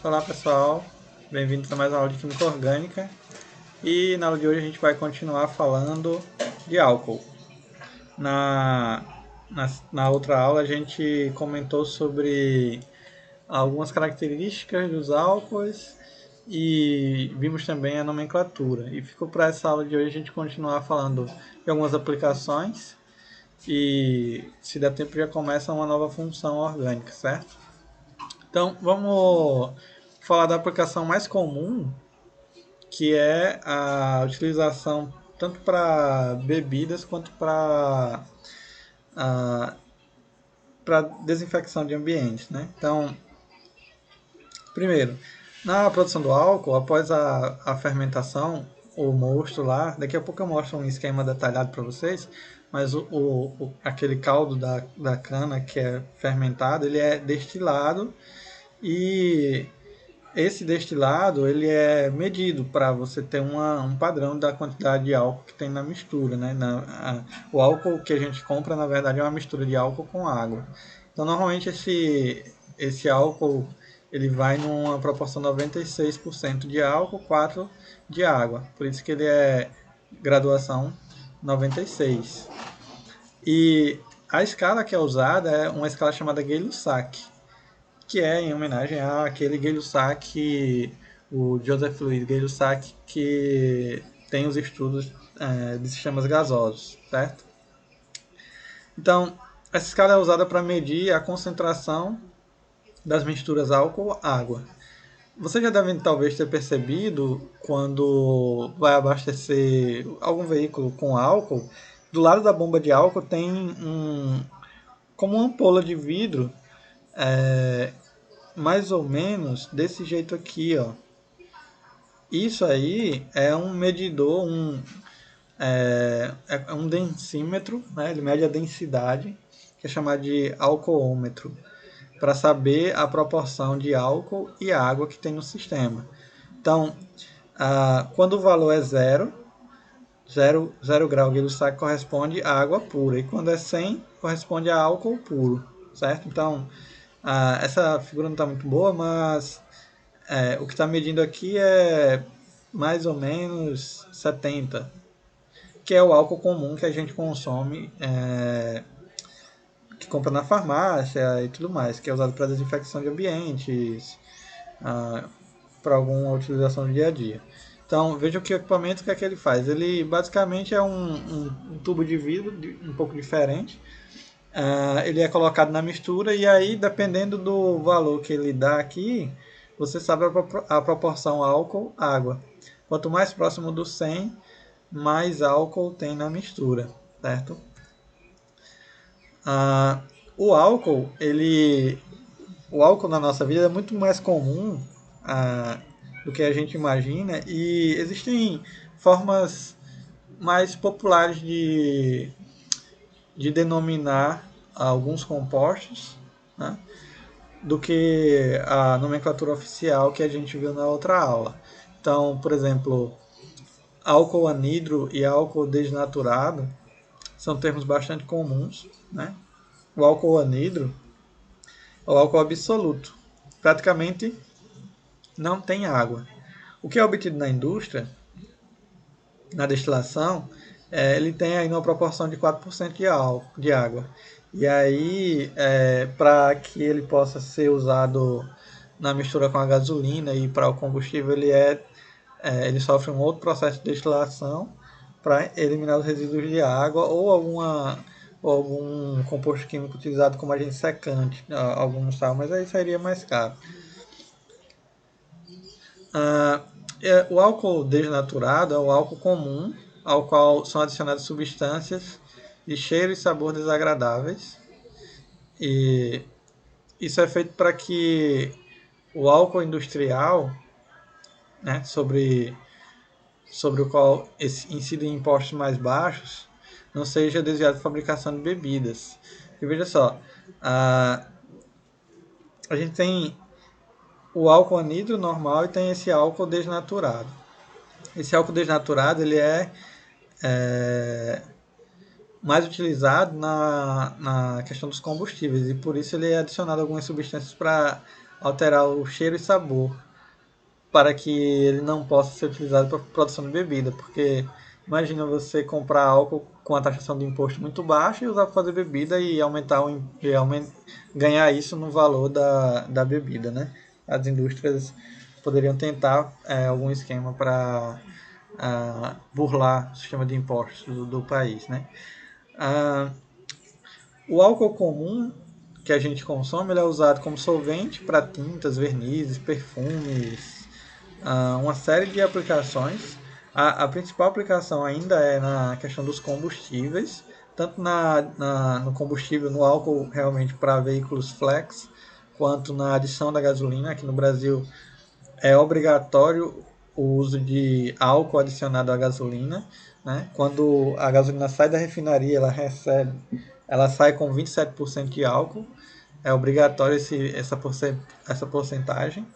Olá pessoal, bem-vindos a mais uma aula de Química Orgânica e na aula de hoje a gente vai continuar falando de álcool. Na, na outra aula a gente comentou sobre algumas características dos álcoois e vimos também a nomenclatura. E ficou para essa aula de hoje a gente continuar falando de algumas aplicações e se der tempo já começa uma nova função orgânica, certo? Então vamos falar da aplicação mais comum, que é a utilização tanto para bebidas quanto para desinfecção de ambientes, né? Então, primeiro, na produção do álcool, após a fermentação, o mosto lá, daqui a pouco eu mostro um esquema detalhado para vocês, mas aquele caldo da cana que é fermentado, ele é destilado e esse destilado ele é medido para você ter um padrão da quantidade de álcool que tem na mistura, né? O álcool que a gente compra, na verdade, é uma mistura de álcool com água. Então, normalmente esse álcool ele vai numa proporção de 96% de álcool, 4% de água. Por isso que ele é graduação 96. E a escala que é usada é uma escala chamada Gay-Lussac, que é em homenagem àquele Gay-Lussac, o Joseph Louis Gay-Lussac, que tem os estudos de sistemas gasosos, certo? Então, essa escala é usada para medir a concentração das misturas álcool-água. Você já deve talvez ter percebido quando vai abastecer algum veículo com álcool, do lado da bomba de álcool tem como uma ampola de vidro, é, mais ou menos desse jeito aqui, ó. Isso aí é um medidor, é um densímetro, né? Ele mede a densidade, que é chamado de alcoômetro, para saber a proporção de álcool e água que tem no sistema. Então, quando o valor é zero grau Gay-Lussac corresponde a água pura, e quando é 100 corresponde a álcool puro, certo? Então, essa figura não está muito boa, mas o que está medindo aqui é mais ou menos 70, que é o álcool comum que a gente consome, que compra na farmácia e tudo mais, que é usado para desinfecção de ambientes, para alguma utilização no dia a dia. Então, veja que o equipamento que é que ele faz. Ele basicamente é um tubo de vidro um pouco diferente. Ele é colocado na mistura e aí, dependendo do valor que ele dá aqui, você sabe a proporção álcool-água. Quanto mais próximo do 100, mais álcool tem na mistura, certo? Ah, o álcool, o álcool na nossa vida é muito mais comum do que a gente imagina e existem formas mais populares de denominar alguns compostos, né, do que a nomenclatura oficial que a gente viu na outra aula. Então, por exemplo, álcool anidro e álcool desnaturado são termos bastante comuns, né? O álcool anidro é o álcool absoluto. Praticamente não tem água. O que é obtido na indústria, na destilação, ele tem aí uma proporção de 4% de água. E aí, para que ele possa ser usado na mistura com a gasolina e para o combustível, ele sofre um outro processo de destilação para eliminar os resíduos de água ou algum composto químico utilizado como agente secante, algum sal, mas aí seria mais caro. O álcool desnaturado é o álcool comum, ao qual são adicionadas substâncias de cheiro e sabor desagradáveis. E isso é feito para que o álcool industrial, né, sobre o qual incidem impostos mais baixos, não seja desviado de fabricação de bebidas. E veja só, a gente tem o álcool anidro normal e tem esse álcool desnaturado. Esse álcool desnaturado ele é mais utilizado na questão dos combustíveis e por isso ele é adicionado algumas substâncias para alterar o cheiro e sabor para que ele não possa ser utilizado para produção de bebida, porque imagina você comprar álcool com a taxação de imposto muito baixa e usar para fazer bebida e ganhar isso no valor da bebida, né? As indústrias poderiam tentar algum esquema para burlar o sistema de impostos do país, né? Ah, o álcool comum que a gente consome ele é usado como solvente para tintas, vernizes, perfumes, uma série de aplicações. A principal aplicação ainda é na questão dos combustíveis, tanto no combustível, no álcool realmente para veículos flex, quanto na adição da gasolina. Aqui no Brasil é obrigatório o uso de álcool adicionado à gasolina. Né? Quando a gasolina sai da refinaria, ela sai com 27% de álcool. É obrigatório essa porcentagem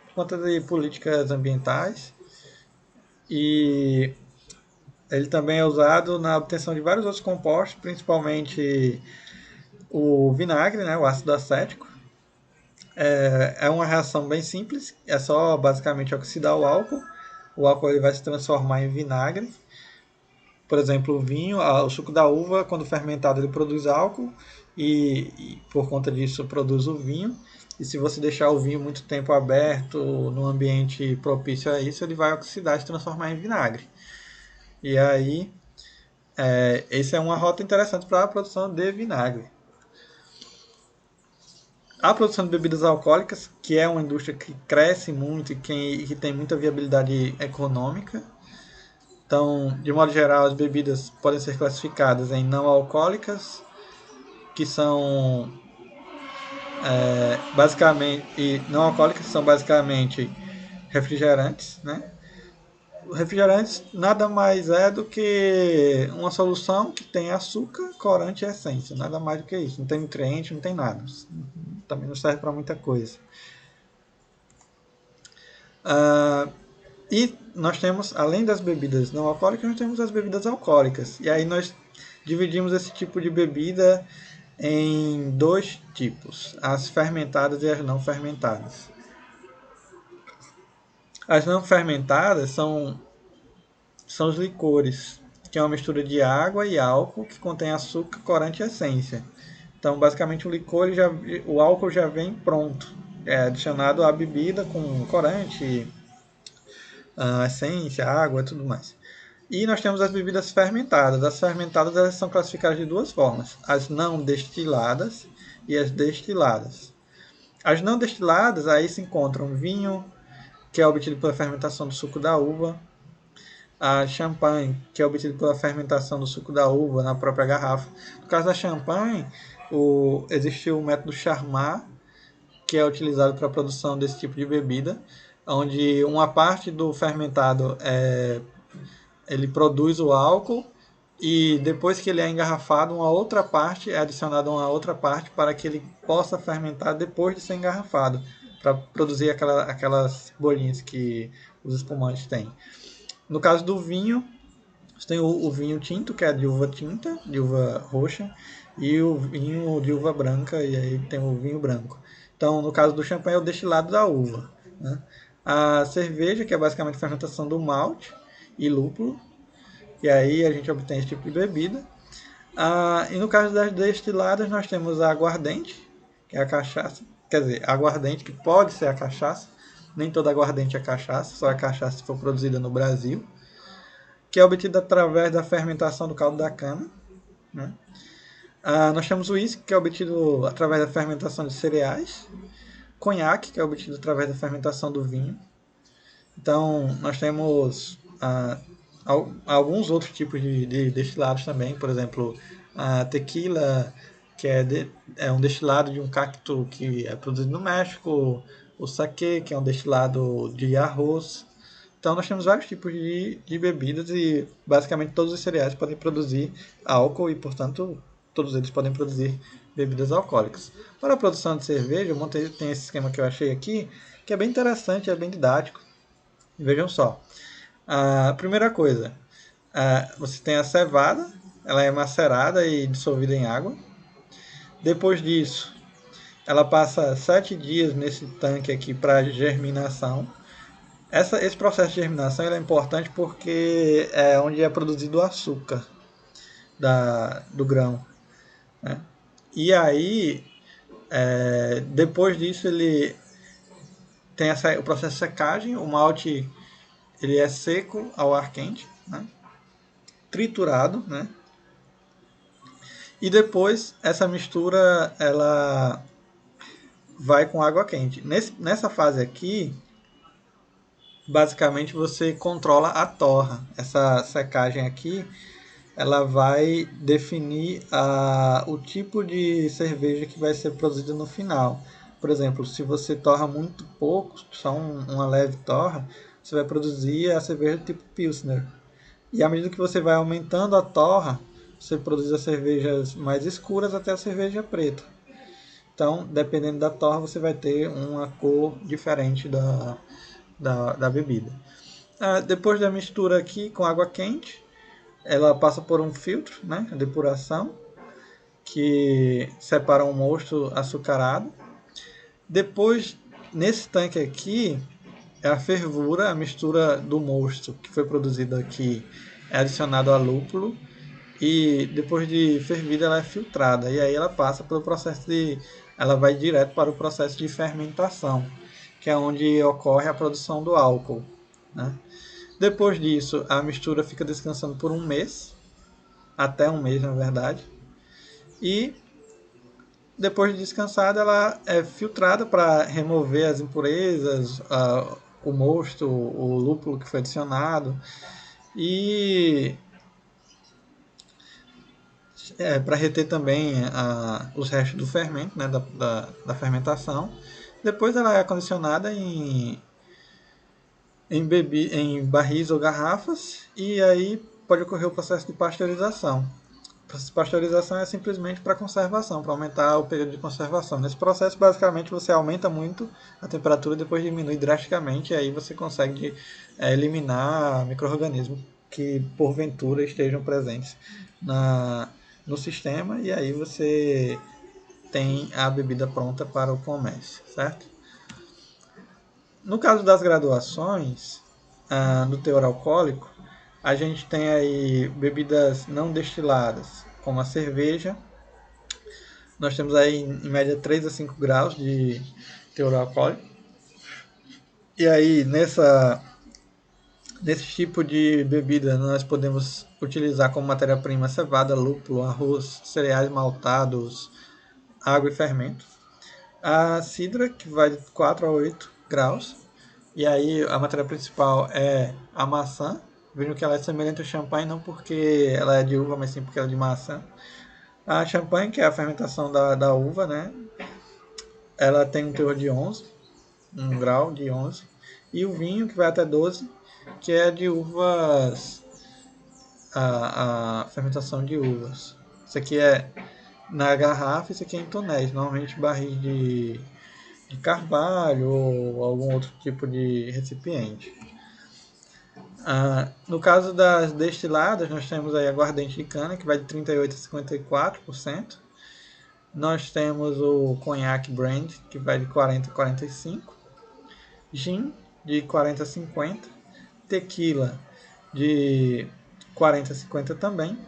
por conta de políticas ambientais e ele também é usado na obtenção de vários outros compostos, principalmente o vinagre, né, o ácido acético. É uma reação bem simples, é só basicamente oxidar o álcool ele vai se transformar em vinagre. Por exemplo, o vinho, o suco da uva, quando fermentado, ele produz álcool e por conta disso produz o vinho. E se você deixar o vinho muito tempo aberto, num ambiente propício a isso, ele vai oxidar e se transformar em vinagre. E aí, essa é uma rota interessante para a produção de vinagre. A produção de bebidas alcoólicas, que é uma indústria que cresce muito e que tem muita viabilidade econômica. Então, de modo geral, as bebidas podem ser classificadas em não alcoólicas, que são basicamente, e não alcoólicas são basicamente refrigerantes, né? Refrigerantes nada mais é do que uma solução que tem açúcar, corante e essência. Nada mais do que isso. Não tem nutriente, não tem nada. Também não serve para muita coisa. Ah, e nós temos, além das bebidas não alcoólicas, nós temos as bebidas alcoólicas. E aí nós dividimos esse tipo de bebida em dois tipos: as fermentadas e as não fermentadas. As não fermentadas são os licores, que é uma mistura de água e álcool que contém açúcar, corante e essência. Então, basicamente, o álcool já vem pronto, é adicionado à bebida com corante, essência, água e tudo mais. E nós temos as bebidas fermentadas. As fermentadas elas são classificadas de duas formas: as não destiladas e as destiladas. As não destiladas aí se encontram vinho, que é obtido pela fermentação do suco da uva, a champanhe, que é obtido pela fermentação do suco da uva na própria garrafa. No caso da champanhe, existe o método Charmat, que é utilizado para a produção desse tipo de bebida, onde uma parte do fermentado ele produz o álcool e depois que ele é engarrafado, uma outra parte é adicionada a uma outra parte para que ele possa fermentar depois de ser engarrafado, para produzir aquelas bolinhas que os espumantes têm. No caso do vinho, você tem o vinho tinto, que é de uva tinta, de uva roxa, e o vinho de uva branca, e aí tem o vinho branco. Então, no caso do champanhe, é o destilado da uva. Né? A cerveja, que é basicamente a fermentação do malte e lúpulo, e aí a gente obtém esse tipo de bebida. E no caso das destiladas, nós temos a aguardente, que é a cachaça, quer dizer, aguardente que pode ser a cachaça, nem toda aguardente é cachaça, só é cachaça se for produzida no Brasil, que é obtida através da fermentação do caldo da cana. Né? Nós temos o uísque, que é obtido através da fermentação de cereais, conhaque, que é obtido através da fermentação do vinho. Então, nós temos alguns outros tipos de destilados também, por exemplo, a tequila, que é um destilado de um cacto que é produzido no México, o saquê, que é um destilado de arroz. Então nós temos vários tipos de bebidas e basicamente todos os cereais podem produzir álcool e, portanto, todos eles podem produzir bebidas alcoólicas. Para a produção de cerveja, tem esse esquema que eu achei aqui, que é bem interessante, é bem didático. Vejam só. A primeira coisa, você tem a cevada, ela é macerada e dissolvida em água. Depois disso, ela passa 7 dias nesse tanque aqui para germinação. Esse processo de germinação é importante porque é onde é produzido o açúcar do grão, né? E aí, depois disso, ele tem o processo de secagem. O malte ele é seco ao ar quente, né? Triturado, né? E depois essa mistura ela vai com água quente. Nessa fase aqui, basicamente você controla a torra. Essa secagem aqui, ela vai definir o tipo de cerveja que vai ser produzida no final. Por exemplo, se você torra muito pouco, só uma leve torra, você vai produzir a cerveja tipo Pilsner. E à medida que você vai aumentando a torra, você produz as cervejas mais escuras até a cerveja preta. Então, dependendo da torra, você vai ter uma cor diferente da bebida. Depois da mistura aqui com água quente, ela passa por um filtro, né, a depuração, que separa um mosto açucarado. Depois, nesse tanque aqui, é a fervura, a mistura do mosto que foi produzido aqui é adicionado a lúpulo e depois de fervida ela é filtrada e aí ela passa pelo processo ela vai direto para o processo de fermentação, que é onde ocorre a produção do álcool, né? Depois disso a mistura fica descansando por um mês, até um mês na verdade, e depois de descansada ela é filtrada para remover as impurezas, o mosto, o lúpulo que foi adicionado e para reter também os restos do fermento, né, da fermentação. Depois ela é acondicionada em barris ou garrafas e aí pode ocorrer o processo de pasteurização. O processo de pasteurização é simplesmente para conservação, para aumentar o período de conservação. Nesse processo, basicamente, você aumenta muito a temperatura e depois diminui drasticamente e aí você consegue eliminar micro-organismos que porventura estejam presentes no sistema e aí você tem a bebida pronta para o comércio, certo? No caso das graduações, do teor alcoólico, a gente tem aí bebidas não destiladas, como a cerveja. Nós temos aí em média 3 a 5 graus de teor alcoólico. E aí nesse tipo de bebida nós podemos utilizar como matéria-prima cevada, lúpulo, arroz, cereais maltados, água e fermento. A cidra, que vai de 4 a 8 graus. E aí a matéria principal é a maçã. Vejam que ela é semelhante ao champanhe, não porque ela é de uva, mas sim porque ela é de maçã. A champanhe, que é a fermentação da uva, né? Ela tem um teor de 11, um grau de 11. E o vinho, que vai até 12, que é de uvas, a fermentação de uvas. Isso aqui é na garrafa, isso aqui é em tonéis, normalmente barris de carvalho ou algum outro tipo de recipiente. No caso das destiladas, nós temos aí aguardente de cana, que vai de 38% a 54%. Nós temos o conhaque brand, que vai de 40% a 45%. Gin, de 40% a 50%. Tequila, de 40% a 50% também.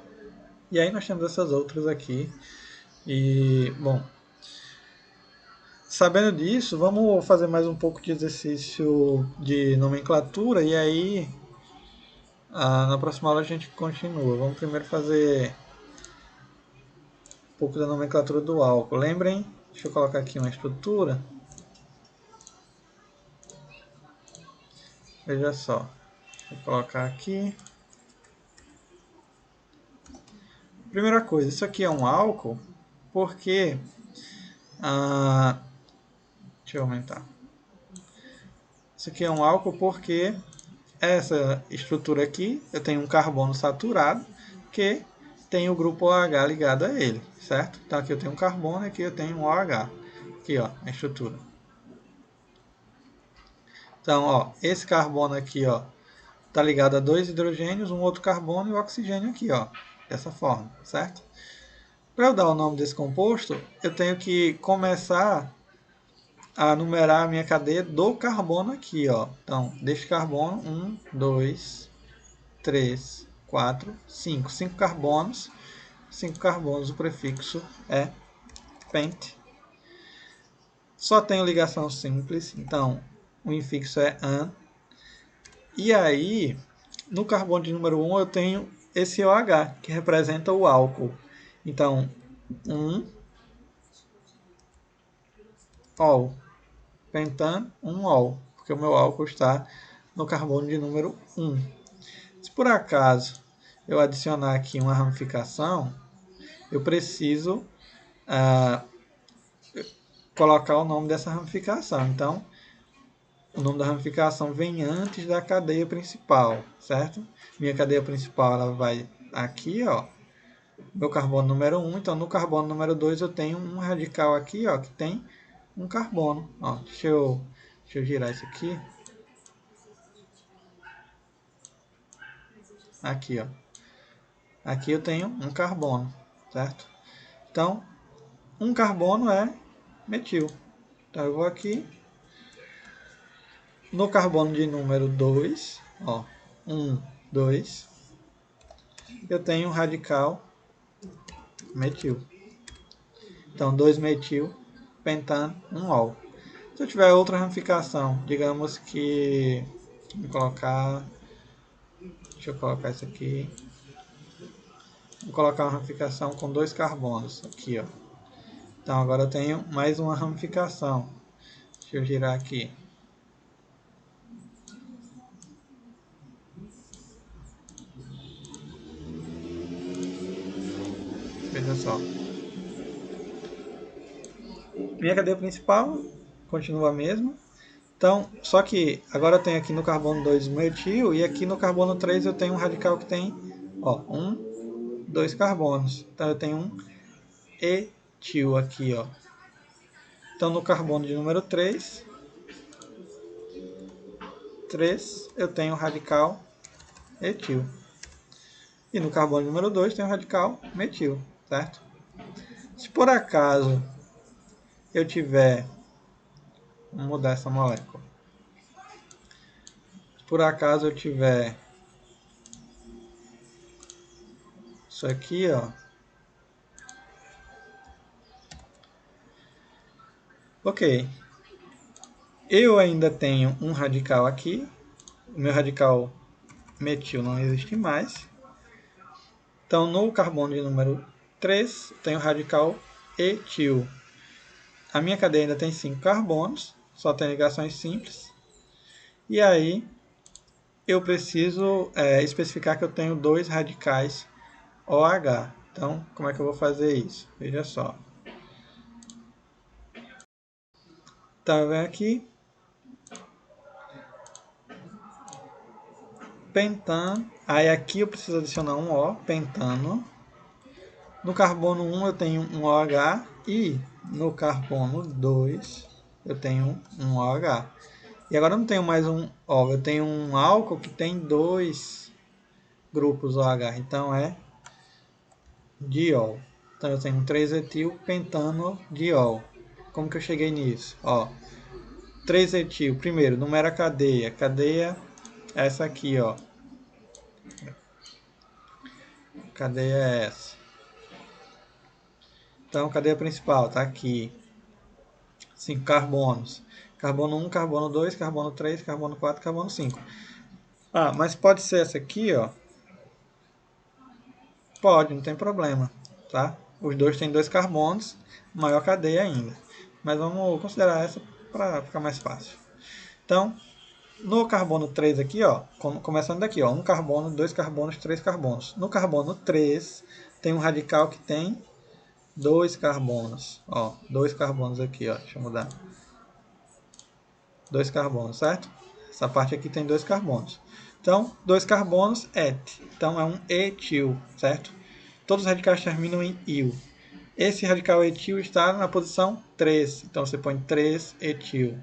E aí nós temos essas outras aqui. E, bom, sabendo disso, vamos fazer mais um pouco de exercício de nomenclatura e aí na próxima aula a gente continua. Vamos primeiro fazer um pouco da nomenclatura do álcool. Lembrem, deixa eu colocar aqui uma estrutura. Veja só, vou colocar aqui. Primeira coisa, isso aqui é um álcool porque deixa eu aumentar. Isso aqui é um álcool porque essa estrutura aqui, eu tenho um carbono saturado que tem o grupo OH ligado a ele, certo? Então aqui eu tenho um carbono e aqui eu tenho um OH. Aqui, ó, a estrutura. Então, ó, esse carbono aqui, ó, tá ligado a dois hidrogênios, um outro carbono e o oxigênio aqui, ó, dessa forma, certo? Para eu dar o nome desse composto, eu tenho que começar a numerar a minha cadeia do carbono aqui, ó. Então, deste carbono, 1, 2, 3, 4, 5. 5 carbonos. 5 carbonos, o prefixo é pent. Só tenho ligação simples, então o infixo é an. E aí, no carbono de número 1, eu tenho esse OH, que representa o álcool. Então, 1 ol. Pentan, 1 ol, porque o meu álcool está no carbono de número 1. Se por acaso eu adicionar aqui uma ramificação, eu preciso colocar o nome dessa ramificação. Então, o nome da ramificação vem antes da cadeia principal, certo? Minha cadeia principal ela vai aqui, ó, meu carbono número 1. Então, no carbono número 2 eu tenho um radical aqui, ó, que tem um carbono. Ó, deixa eu girar isso aqui. Aqui, ó. Aqui eu tenho um carbono, certo? Então, um carbono é metil. Então, eu vou aqui no carbono de número 2, ó, 1, 2, eu tenho um radical metil. Então, 2-metil, pentano, 1-ol. Se eu tiver outra ramificação, digamos que... Deixa eu colocar isso aqui. Vou colocar uma ramificação com 2 carbonos. Aqui, ó. Então, agora eu tenho mais uma ramificação. Deixa eu girar aqui. Veja só. Minha cadeia principal continua a mesma. Então, só que agora eu tenho aqui no carbono 2 metil e aqui no carbono 3 eu tenho um radical que tem, ó, 2 carbonos. Então eu tenho um etil aqui, ó. Então no carbono de número 3 eu tenho um radical etil. E no carbono número 2 tem um radical metil, certo? Se por acaso eu tiver... Vamos mudar essa molécula. Se por acaso eu tiver isso aqui, ó. Ok. Eu ainda tenho um radical aqui. O meu radical metil não existe mais. Então, no carbono de número 3, tem o radical etil. A minha cadeia ainda tem 5 carbonos, só tem ligações simples. E aí, eu preciso especificar que eu tenho 2 radicais OH. Então, como é que eu vou fazer isso? Veja só. Então, eu venho aqui. Pentano. Aí aqui eu preciso adicionar um O, pentano. No carbono 1 eu tenho um OH e no carbono 2 eu tenho um OH. E agora eu não tenho mais um O, eu tenho um álcool que tem 2 grupos OH, então é diol. Então eu tenho 3-etil pentanodiol. Como que eu cheguei nisso? Ó, 3-etil, primeiro, numera a cadeia. Cadeia é essa aqui, ó. Cadeia é essa. Então, cadeia principal está aqui. 5 carbonos. Carbono 1, carbono 2, carbono 3, carbono 4, carbono 5. Ah, mas pode ser essa aqui, ó. Pode, não tem problema, tá? Os dois têm 2 carbonos, maior cadeia ainda. Mas vamos considerar essa para ficar mais fácil. Então, no carbono 3 aqui, ó, começando daqui, ó, 1 carbono, 2 carbonos, 3 carbonos. No carbono 3 tem um radical que tem 2 carbonos, ó, 2 carbonos aqui, ó, deixa eu mudar. 2 carbonos, certo? Essa parte aqui tem 2 carbonos. Então, 2 carbonos, et. Então, é um etil, certo? Todos os radicais terminam em il. Esse radical etil está na posição 3. Então, você põe 3-etil.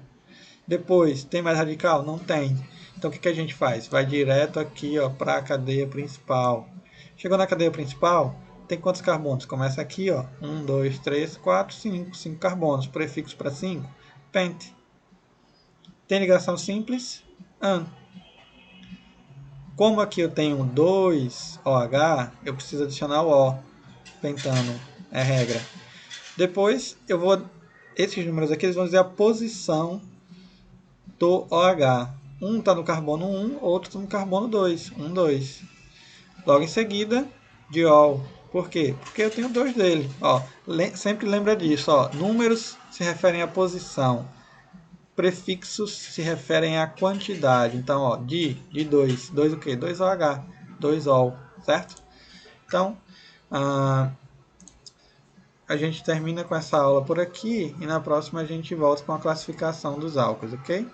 Depois, tem mais radical? Não tem. Então, o que a gente faz? Vai direto aqui para a cadeia principal. Chegou na cadeia principal, tem quantos carbonos? Começa aqui, ó. 1, 2, 3, 4, 5. 5 carbonos. Prefixo para 5, pente. Tem ligação simples? An. Como aqui eu tenho 2 OH, eu preciso adicionar o O. Pentano. É regra. Depois, eu vou... Esses números aqui eles vão dizer a posição do OH. Um está no carbono 1, outro está no carbono 2. 1, 2. Logo em seguida, diol. Por quê? Porque eu tenho 2 dele. Ó, sempre lembra disso. Ó. Números se referem à posição. Prefixos se referem à quantidade. Então, ó, de 2. 2 o quê? 2 OH. 2 OL. Certo? Então, a gente termina com essa aula por aqui. E na próxima a gente volta com a classificação dos álcools, ok?